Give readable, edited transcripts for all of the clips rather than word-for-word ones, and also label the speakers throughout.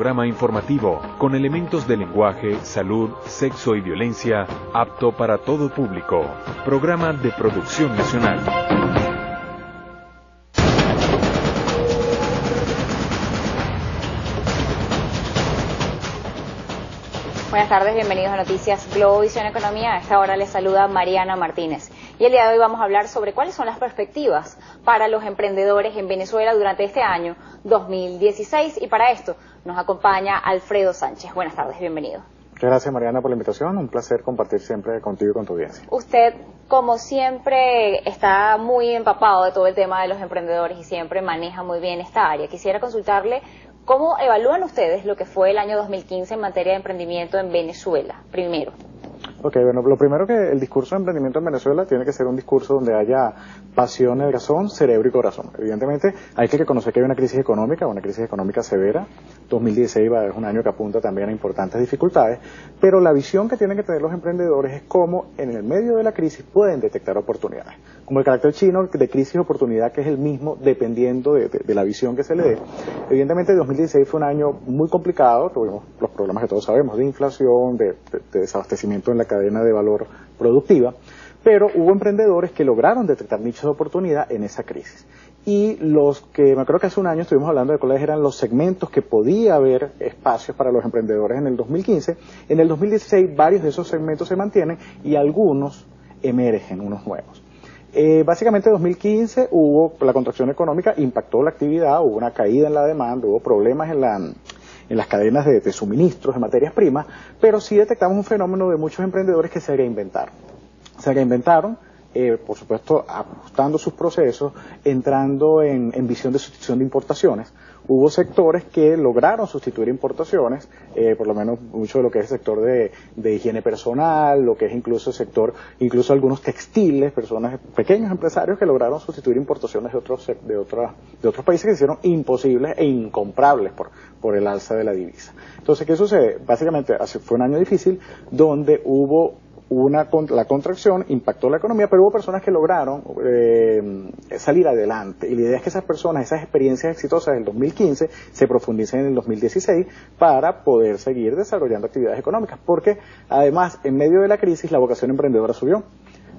Speaker 1: Programa informativo con elementos de lenguaje, salud, sexo y violencia, apto para todo público. Programa de producción nacional.
Speaker 2: Buenas tardes, bienvenidos a Noticias Globovisión Economía. A esta hora les saluda Mariana Martínez. Y el día de hoy vamos a hablar sobre cuáles son las perspectivas para los emprendedores en Venezuela durante este año 2016. Y para esto nos acompaña Alfredo Sánchez. Buenas tardes, bienvenido.
Speaker 3: Muchas gracias, Mariana, por la invitación. Un placer compartir siempre contigo y con tu audiencia.
Speaker 2: Usted, como siempre, está muy empapado de todo el tema de los emprendedores y siempre maneja muy bien esta área. Quisiera consultarle cómo evalúan ustedes lo que fue el año 2015 en materia de emprendimiento en Venezuela, primero.
Speaker 3: Ok, bueno, lo primero que el discurso de emprendimiento en Venezuela tiene que ser un discurso donde haya pasión, razón, cerebro y corazón. Evidentemente hay que reconocer que hay una crisis económica severa. 2016 es un año que apunta también a importantes dificultades, pero la visión que tienen que tener los emprendedores es cómo en el medio de la crisis pueden detectar oportunidades. Como el carácter chino de crisis y oportunidad, que es el mismo dependiendo de la visión que se le dé. Evidentemente 2016 fue un año muy complicado, tuvimos los problemas que todos sabemos de inflación, de desabastecimiento en la cadena de valor productiva, pero hubo emprendedores que lograron detectar nichos de oportunidad en esa crisis. Y los que, me acuerdo que hace un año estuvimos hablando de cuáles eran los segmentos que podía haber espacios para los emprendedores en el 2015, en el 2016 varios de esos segmentos se mantienen y algunos emergen, unos nuevos. Básicamente en 2015 hubo la contracción económica, impactó la actividad, hubo una caída en la demanda, hubo problemas en las cadenas de suministros de materias primas, pero sí detectamos un fenómeno de muchos emprendedores que se reinventaron. Por supuesto, ajustando sus procesos, entrando en visión de sustitución de importaciones. Hubo sectores que lograron sustituir importaciones, por lo menos mucho de lo que es el sector de higiene personal, lo que es incluso algunos textiles, pequeños empresarios que lograron sustituir importaciones de otros países que se hicieron imposibles e incomprables por el alza de la divisa. Entonces, ¿qué sucede? Básicamente, fue un año difícil donde hubo la contracción impactó la economía, pero hubo personas que lograron salir adelante. Y la idea es que esas experiencias exitosas del 2015 se profundicen en el 2016 para poder seguir desarrollando actividades económicas. Porque además, en medio de la crisis, la vocación emprendedora subió.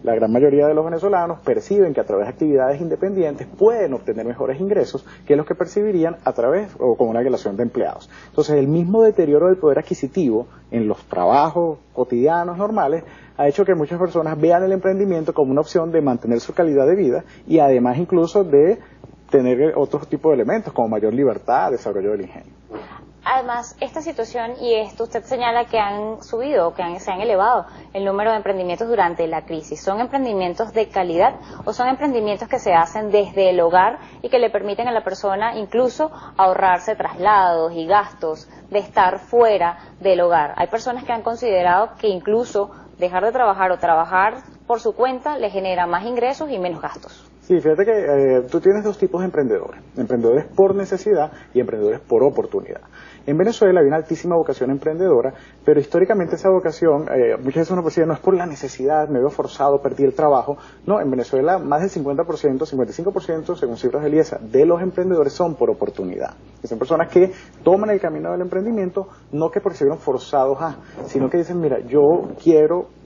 Speaker 3: La gran mayoría de los venezolanos perciben que a través de actividades independientes pueden obtener mejores ingresos que los que percibirían a través o con una relación de empleados. Entonces, el mismo deterioro del poder adquisitivo en los trabajos cotidianos normales ha hecho que muchas personas vean el emprendimiento como una opción de mantener su calidad de vida y además incluso de tener otros tipos de elementos como mayor libertad, desarrollo del ingenio.
Speaker 2: Además, esta situación y esto usted señala que han subido, se han elevado el número de emprendimientos durante la crisis. ¿Son emprendimientos de calidad o son emprendimientos que se hacen desde el hogar y que le permiten a la persona incluso ahorrarse traslados y gastos de estar fuera del hogar? Hay personas que han considerado que incluso dejar de trabajar o trabajar por su cuenta le genera más ingresos y menos gastos.
Speaker 3: Sí, fíjate que tú tienes dos tipos de emprendedores por necesidad y emprendedores por oportunidad. En Venezuela hay una altísima vocación emprendedora, pero históricamente esa vocación, muchas veces uno percibe, no es por la necesidad, me veo forzado, perdí el trabajo. No, en Venezuela más del 50%, 55%, según cifras del IESA, de los emprendedores son por oportunidad. Son personas que toman el camino del emprendimiento, no que percibieron forzados sino que dicen, mira, yo quiero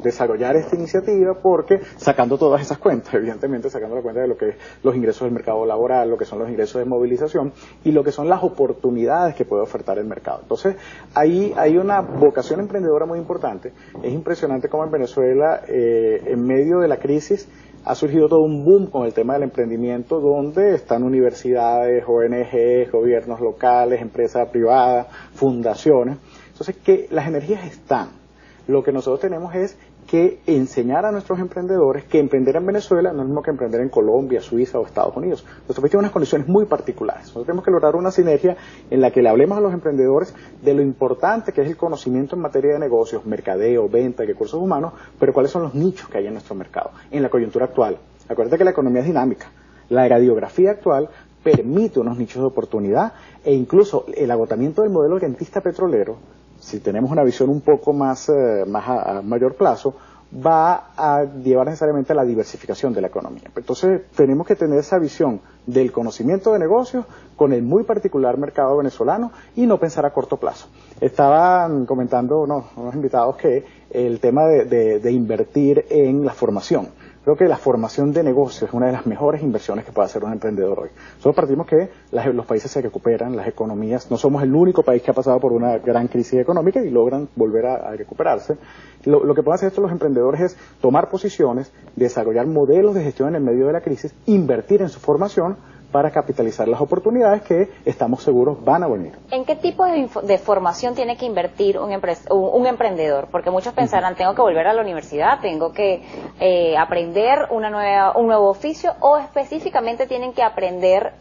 Speaker 3: desarrollar esta iniciativa porque sacando todas esas cuentas, evidentemente sacando la cuenta de lo que es los ingresos del mercado laboral, lo que son los ingresos de movilización y lo que son las oportunidades que puede ofertar el mercado. Entonces, ahí hay una vocación emprendedora muy importante. Es impresionante cómo en Venezuela, en medio de la crisis, ha surgido todo un boom con el tema del emprendimiento, donde están universidades, ONGs, gobiernos locales, empresas privadas, fundaciones. Entonces, que las energías están. Lo que nosotros tenemos es que enseñar a nuestros emprendedores que emprender en Venezuela no es lo mismo que emprender en Colombia, Suiza o Estados Unidos. Nuestro país tiene unas condiciones muy particulares. Nosotros tenemos que lograr una sinergia en la que le hablemos a los emprendedores de lo importante que es el conocimiento en materia de negocios, mercadeo, venta, recursos humanos, pero cuáles son los nichos que hay en nuestro mercado, en la coyuntura actual. Acuérdate que la economía es dinámica. La radiografía actual permite unos nichos de oportunidad e incluso el agotamiento del modelo rentista petrolero, si tenemos una visión un poco más a mayor plazo, va a llevar necesariamente a la diversificación de la economía. Entonces tenemos que tener esa visión del conocimiento de negocios con el muy particular mercado venezolano y no pensar a corto plazo. Estaban comentando unos invitados que el tema de invertir en la formación. Creo que la formación de negocios es una de las mejores inversiones que puede hacer un emprendedor hoy. Solo partimos que los países se recuperan, las economías, no somos el único país que ha pasado por una gran crisis económica y logran volver a recuperarse. Lo que pueden hacer estos los emprendedores es tomar posiciones, desarrollar modelos de gestión en el medio de la crisis, invertir en su formación para capitalizar las oportunidades que estamos seguros van a venir.
Speaker 2: ¿En qué tipo de formación tiene que invertir un emprendedor? Porque muchos pensarán, tengo que volver a la universidad, tengo que aprender un nuevo oficio, o específicamente tienen que aprender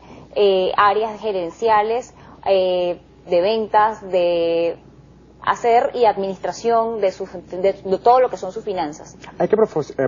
Speaker 2: áreas gerenciales, de ventas, de hacer y administración de todo lo que son sus finanzas.
Speaker 3: Hay que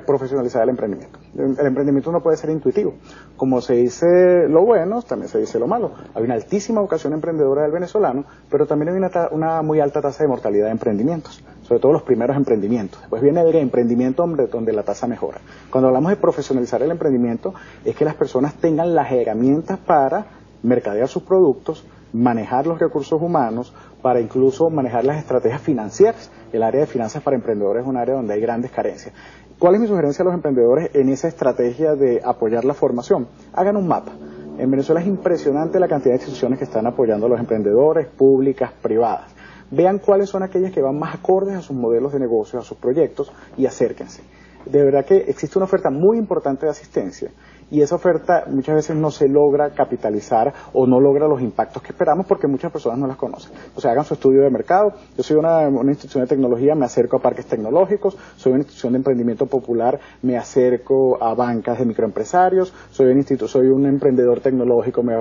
Speaker 3: profesionalizar el emprendimiento. El emprendimiento no puede ser intuitivo. Como se dice lo bueno, también se dice lo malo. Hay una altísima vocación emprendedora del venezolano, pero también hay una muy alta tasa de mortalidad de emprendimientos, sobre todo los primeros emprendimientos. Después viene el emprendimiento donde la tasa mejora. Cuando hablamos de profesionalizar el emprendimiento, es que las personas tengan las herramientas para mercadear sus productos, manejar los recursos humanos, para incluso manejar las estrategias financieras. El área de finanzas para emprendedores es un área donde hay grandes carencias. ¿Cuál es mi sugerencia a los emprendedores en esa estrategia de apoyar la formación? Hagan un mapa. En Venezuela es impresionante la cantidad de instituciones que están apoyando a los emprendedores, públicas, privadas. Vean cuáles son aquellas que van más acordes a sus modelos de negocio, a sus proyectos, y acérquense. De verdad que existe una oferta muy importante de asistencia, y esa oferta muchas veces no se logra capitalizar o no logra los impactos que esperamos porque muchas personas no las conocen. O sea, hagan su estudio de mercado. Yo soy una institución de tecnología, me acerco a parques tecnológicos. Soy una institución de emprendimiento popular, me acerco a bancas de microempresarios. Soy un emprendedor tecnológico, me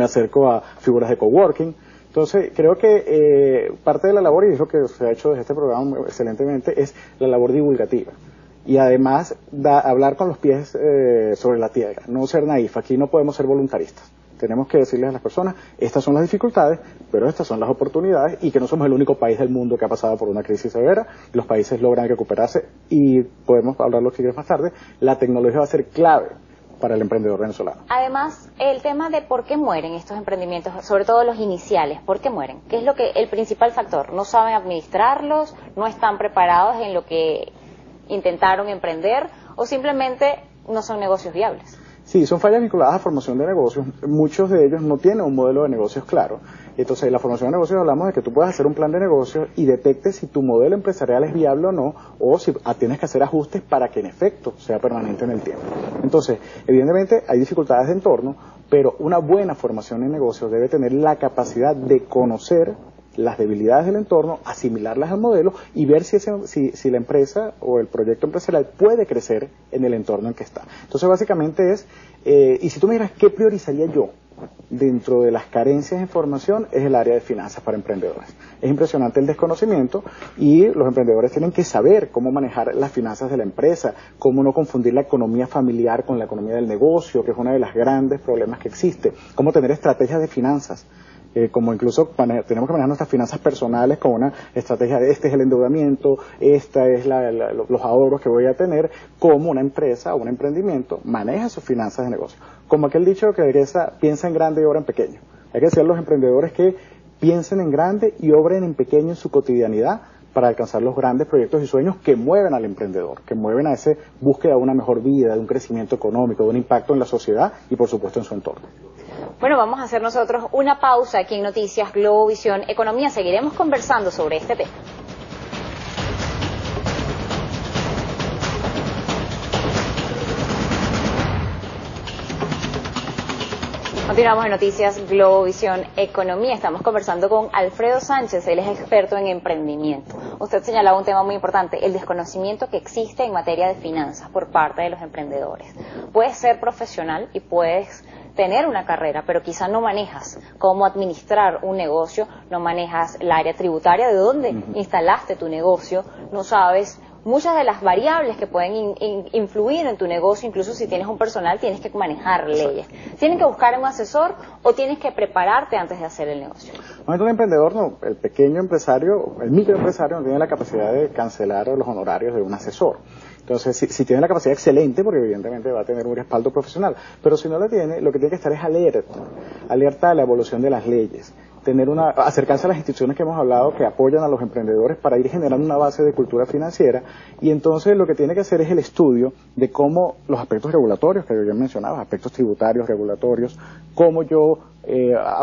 Speaker 3: acerco a figuras de coworking. Entonces, creo que parte de la labor, y es lo que se ha hecho desde este programa excelentemente, es la labor divulgativa. Y además, hablar con los pies sobre la tierra, no ser naif. Aquí no podemos ser voluntaristas. Tenemos que decirles a las personas, estas son las dificultades, pero estas son las oportunidades, y que no somos el único país del mundo que ha pasado por una crisis severa. Los países logran recuperarse, y podemos hablarlo si quieres más tarde. La tecnología va a ser clave para el emprendedor venezolano.
Speaker 2: Además, el tema de por qué mueren estos emprendimientos, sobre todo los iniciales, ¿por qué mueren? ¿Qué es el principal factor? ¿No saben administrarlos? ¿No están preparados en lo que intentaron emprender? ¿O simplemente no son negocios viables?
Speaker 3: Sí, son fallas vinculadas a formación de negocios. Muchos de ellos no tienen un modelo de negocios claro. Entonces, en la formación de negocios hablamos de que tú puedes hacer un plan de negocios y detectes si tu modelo empresarial es viable o no, o si tienes que hacer ajustes para que en efecto sea permanente en el tiempo. Entonces, evidentemente hay dificultades de entorno, pero una buena formación en negocios debe tener la capacidad de conocer las debilidades del entorno, asimilarlas al modelo y ver si la empresa o el proyecto empresarial puede crecer en el entorno en que está. Entonces, básicamente y si tú me dirás, ¿qué priorizaría yo dentro de las carencias en formación? Es el área de finanzas para emprendedores. Es impresionante el desconocimiento, y los emprendedores tienen que saber cómo manejar las finanzas de la empresa, cómo no confundir la economía familiar con la economía del negocio, que es uno de los grandes problemas que existe, cómo tener estrategias de finanzas. Como incluso tenemos que manejar nuestras finanzas personales con una estrategia de este es el endeudamiento, esta es los ahorros que voy a tener, como una empresa o un emprendimiento maneja sus finanzas de negocio. Como aquel dicho que piensa en grande y obra en pequeño. Hay que decir a los emprendedores que piensen en grande y obren en pequeño en su cotidianidad para alcanzar los grandes proyectos y sueños que mueven al emprendedor, que mueven a esa búsqueda de una mejor vida, de un crecimiento económico, de un impacto en la sociedad y por supuesto en su entorno.
Speaker 2: Bueno, vamos a hacer nosotros una pausa aquí en Noticias Globovisión Economía. Seguiremos conversando sobre este tema. Continuamos en Noticias Globovisión Economía. Estamos conversando con Alfredo Sánchez, él es experto en emprendimiento. Usted señalaba un tema muy importante, el desconocimiento que existe en materia de finanzas por parte de los emprendedores. Puedes ser profesional y puedes tener una carrera, pero quizá no manejas cómo administrar un negocio, no manejas el área tributaria, de dónde instalaste tu negocio, no sabes muchas de las variables que pueden influir en tu negocio, incluso si tienes un personal, tienes que manejar leyes. ¿Tienes que buscar un asesor o tienes que prepararte antes de hacer el negocio?
Speaker 3: Un emprendedor no, el pequeño empresario, el microempresario no tiene la capacidad de cancelar los honorarios de un asesor. Entonces, si tiene la capacidad excelente, porque evidentemente va a tener un respaldo profesional, pero si no la tiene, lo que tiene que estar es alerta a la evolución de las leyes, acercarse a las instituciones que hemos hablado que apoyan a los emprendedores para ir generando una base de cultura financiera, y entonces lo que tiene que hacer es el estudio de cómo los aspectos regulatorios que yo mencionaba, aspectos tributarios, regulatorios, cómo yo,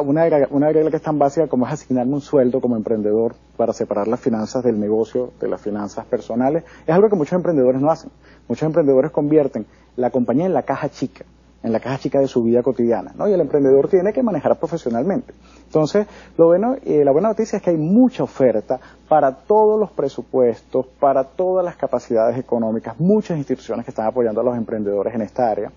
Speaker 3: una regla que es tan básica como es asignarme un sueldo como emprendedor para separar las finanzas del negocio de las finanzas personales, es algo que muchos emprendedores no hacen. Muchos emprendedores convierten la compañía en la caja chica de su vida cotidiana, ¿no? Y el emprendedor tiene que manejar profesionalmente. Entonces, la buena noticia es que hay mucha oferta para todos los presupuestos, para todas las capacidades económicas, muchas instituciones que están apoyando a los emprendedores en esta área.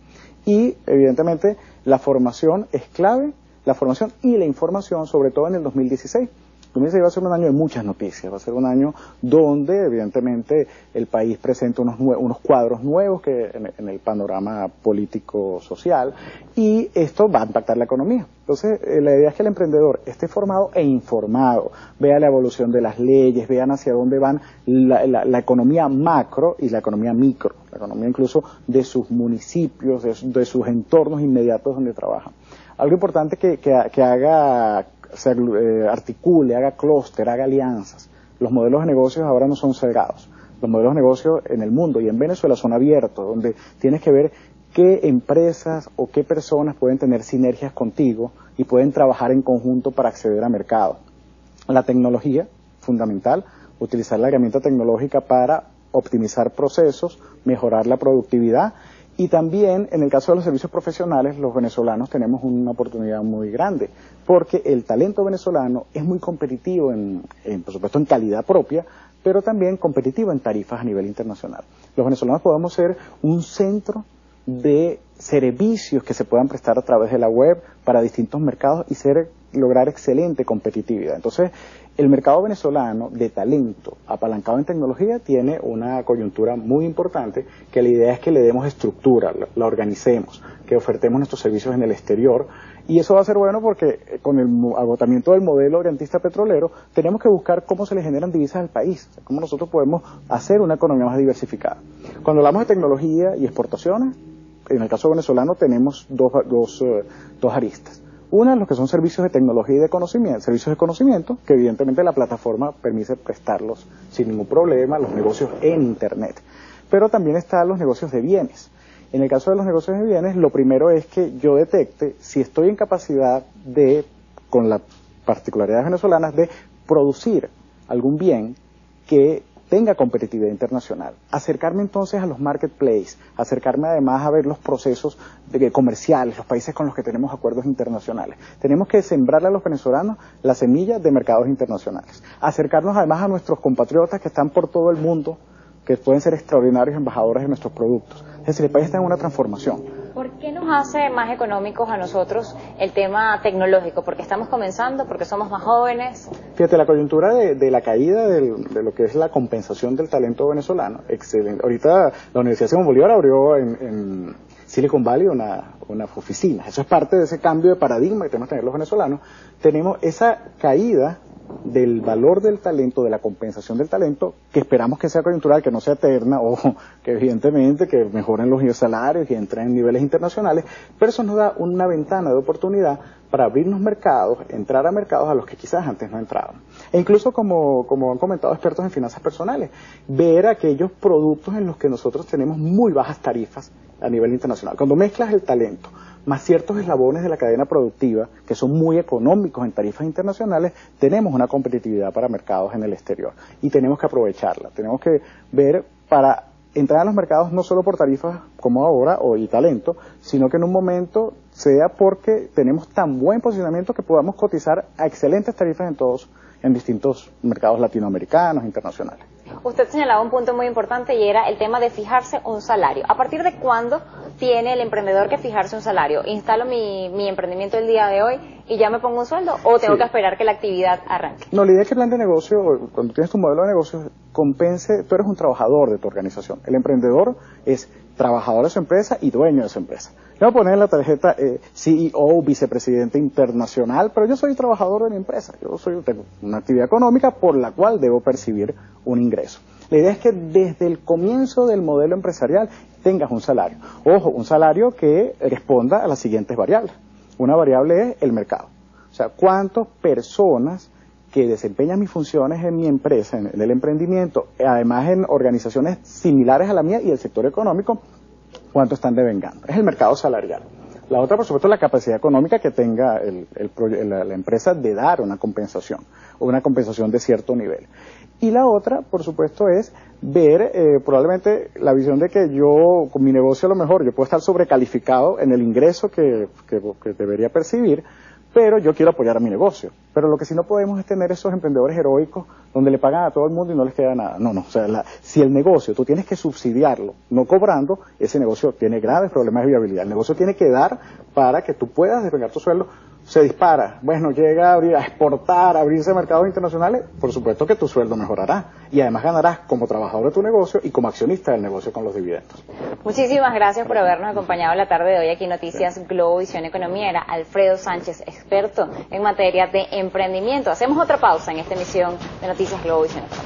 Speaker 3: Y, evidentemente, la formación es clave, la formación y la información, sobre todo en el 2016. 2016 va a ser un año de muchas noticias, va a ser un año donde evidentemente el país presenta unos cuadros nuevos que en el panorama político-social, y esto va a impactar la economía. Entonces, la idea es que el emprendedor esté formado e informado, vea la evolución de las leyes, vean hacia dónde van la economía macro y la economía micro, la economía incluso de sus municipios, de sus entornos inmediatos donde trabajan. Algo importante que haga, articule, haga clúster, haga alianzas. Los modelos de negocios ahora no son cerrados. Los modelos de negocio en el mundo y en Venezuela son abiertos, donde tienes que ver qué empresas o qué personas pueden tener sinergias contigo y pueden trabajar en conjunto para acceder a mercado. La tecnología, fundamental, utilizar la herramienta tecnológica para optimizar procesos, mejorar la productividad. Y también, en el caso de los servicios profesionales, los venezolanos tenemos una oportunidad muy grande, porque el talento venezolano es muy competitivo, por supuesto, en calidad propia, pero también competitivo en tarifas a nivel internacional. Los venezolanos podemos ser un centro de servicios que se puedan prestar a través de la web para distintos mercados y lograr excelente competitividad. Entonces, el mercado venezolano de talento apalancado en tecnología tiene una coyuntura muy importante, que la idea es que le demos estructura, la organicemos, que ofertemos nuestros servicios en el exterior, y eso va a ser bueno porque con el agotamiento del modelo orientista petrolero tenemos que buscar cómo se le generan divisas al país, cómo nosotros podemos hacer una economía más diversificada. Cuando hablamos de tecnología y exportaciones, en el caso venezolano tenemos dos aristas. Una, los que son servicios de tecnología y de conocimiento, servicios de conocimiento, que evidentemente la plataforma permite prestarlos sin ningún problema, los negocios en Internet. Pero también están los negocios de bienes. En el caso de los negocios de bienes, lo primero es que yo detecte si estoy en capacidad con las particularidades venezolanas, de producir algún bien que tenga competitividad internacional. Acercarme entonces a los marketplaces, acercarme además a ver los procesos comerciales, los países con los que tenemos acuerdos internacionales. Tenemos que sembrarle a los venezolanos la semilla de mercados internacionales. Acercarnos además a nuestros compatriotas que están por todo el mundo, que pueden ser extraordinarios embajadores de nuestros productos. Es decir, el país está en una transformación.
Speaker 2: ¿Por qué nos hace más económicos a nosotros el tema tecnológico? ¿Porque estamos comenzando? ¿Porque somos más jóvenes?
Speaker 3: Fíjate, la coyuntura de la caída de lo que es la compensación del talento venezolano, excelente. Ahorita la Universidad Simón Bolívar abrió en Silicon Valley una oficina. Eso es parte de ese cambio de paradigma que tenemos que tener los venezolanos. Tenemos esa caída del valor del talento, de la compensación del talento, que esperamos que sea coyuntural, que no sea eterna, o que evidentemente que mejoren los salarios y entren en niveles internacionales, pero eso nos da una ventana de oportunidad para abrirnos mercados, entrar a mercados a los que quizás antes no entraban. E incluso, como han comentado expertos en finanzas personales, ver aquellos productos en los que nosotros tenemos muy bajas tarifas a nivel internacional. Cuando mezclas el talento más ciertos eslabones de la cadena productiva, que son muy económicos en tarifas internacionales, tenemos una competitividad para mercados en el exterior y tenemos que aprovecharla. Tenemos que ver para entrar a los mercados no solo por tarifas como ahora y talento, sino que en un momento sea porque tenemos tan buen posicionamiento que podamos cotizar a excelentes tarifas en distintos mercados latinoamericanos, internacionales.
Speaker 2: Usted señalaba un punto muy importante y era el tema de fijarse un salario. ¿A partir de cuándo tiene el emprendedor que fijarse un salario? Instalo mi emprendimiento el día de hoy y ya me pongo un sueldo, o tengo que esperar que la actividad arranque?
Speaker 3: No, la idea es que el plan de negocio, cuando tienes tu modelo de negocio, compense, tú eres un trabajador de tu organización. El emprendedor es trabajador de su empresa y dueño de su empresa. Le voy a poner en la tarjeta CEO, vicepresidente internacional, pero yo soy trabajador de mi empresa. Tengo una actividad económica por la cual debo percibir un ingreso. La idea es que desde el comienzo del modelo empresarial tengas un salario. Ojo, un salario que responda a las siguientes variables. Una variable es el mercado. O sea, cuántas personas que desempeñan mis funciones en mi empresa, en el emprendimiento, además en organizaciones similares a la mía y el sector económico, cuánto están devengando. Es el mercado salarial. La otra, por supuesto, es la capacidad económica que tenga la empresa de dar una compensación, o una compensación de cierto nivel. Y la otra, por supuesto, es ver probablemente la visión de que yo, con mi negocio a lo mejor, yo puedo estar sobrecalificado en el ingreso que debería percibir, pero yo quiero apoyar a mi negocio. Pero lo que sí no podemos es tener esos emprendedores heroicos donde le pagan a todo el mundo y no les queda nada. No, o sea, si el negocio tú tienes que subsidiarlo, no cobrando, ese negocio tiene graves problemas de viabilidad. El negocio tiene que dar para que tú puedas despegar tu sueldo. Se dispara, bueno, llega a exportar, a abrirse a mercados internacionales, por supuesto que tu sueldo mejorará. Y además ganarás como trabajador de tu negocio y como accionista del negocio con los dividendos.
Speaker 2: Muchísimas gracias por habernos acompañado la tarde de hoy aquí en Noticias Globovisión Economía. Era Alfredo Sánchez, experto en materia de emprendimiento. Hacemos otra pausa en esta emisión de Noticias Globovisión Economía.